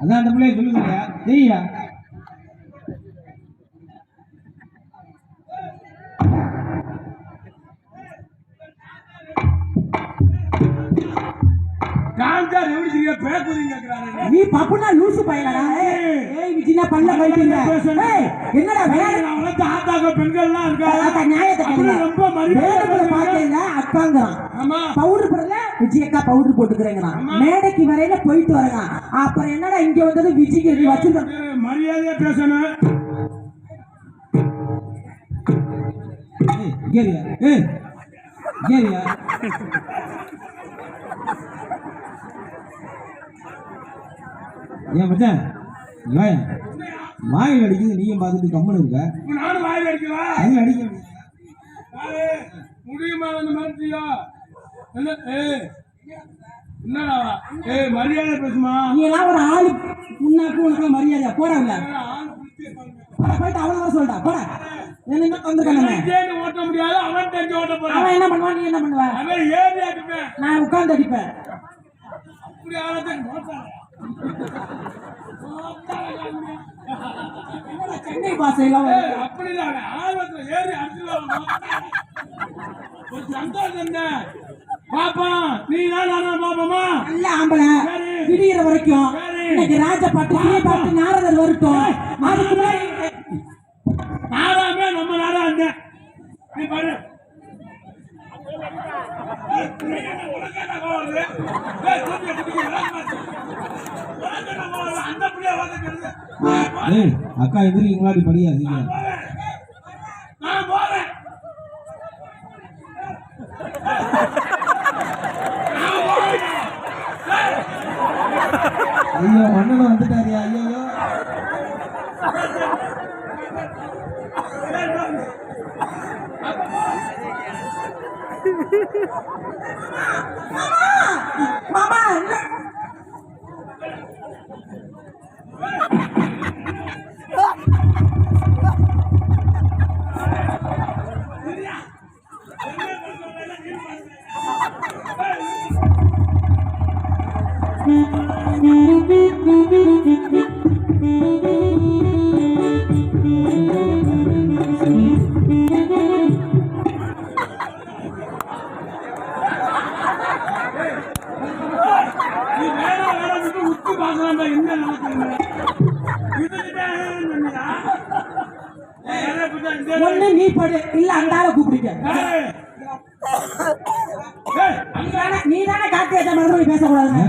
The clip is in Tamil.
அதான் அந்த பிள்ளைய சொல்லுங்க தெரியா நீ பப்புனா லூசு பையலடா. ஏய் விஜினா பல்ல கழிக்கிறீங்க. ஏய் என்னடா வேற அவளத்த ஆத்தாங்க பெண்கள்லாம் இருக்காங்க. அத நியாயத்தை கேளுங்க. ரொம்ப மரியாதை பாத்தீங்க அக்காங்கறான். ஆமா பவுடர் போடல விஜி அக்கா பவுடர் போட்டுக்கறேங்கறான். மேடைக்கு வரையில போயிட்டு வரங்க. அப்புறம் என்னடா இங்க வந்தது விஜிக்கு வச்சிருக்க மரியாதையா பேசணும். ஏய் கேரியா ஏய் கேரியா ஏன் மச்சான் வாயில் அடிக்குது நீயும் பார்த்துட்டு கம்மனு இருக்க. நானும் வாயில் அடிக்கவா அடிக்க முடியுமா அந்த மாதிரியா என்னடா மரியாதை பேசுமா. நீ எல்லாம் ஒரு ஆளு உன்னாக்கு உனக்கு மரியாதையா போடல போயிட்டு அவன வர சொல்லிட்டா போட என்ன வந்துருக்கானே ஓட்ட முடியாது. அவன் தெரிஞ்சு ஓட்ட போறான். அவன் என்ன பண்ணுவான் நீ என்ன பண்ணுவ. அவன் ஏறி அடிப்பேன் நான் உட்கார்ந்து அடிப்பேன். அப்படி ஆளத்தை சென்னை பாசையெல்லாம் அப்படி ஆர்வத்துல ஏறி அடிச்சுடுவாங்க. ஒரு சந்தோஷம் பாப்பா நீ தான் பாப்பமா நல்ல ஆம்பளை விடிகிற வரைக்கும் இன்னைக்கு ராஜபாட்டு பாட்டு நாரதர் வரட்டும். அதுக்கு முன்னாடி நாடாமே நம்ம நாடா இருந்த நீ பாரு அக்கா எதிர்க்கீங்களா அப்படி படியாதீங்க. ஐயோ அண்ணன் வந்துட்டாரியா. ஐயோ மாமா ஒண்ணு நீ படு இல்ல அந்தால கூப்பிடுங்க. நீ தானே காட்டி வச்ச மாதிரி பேசக்கூடாது.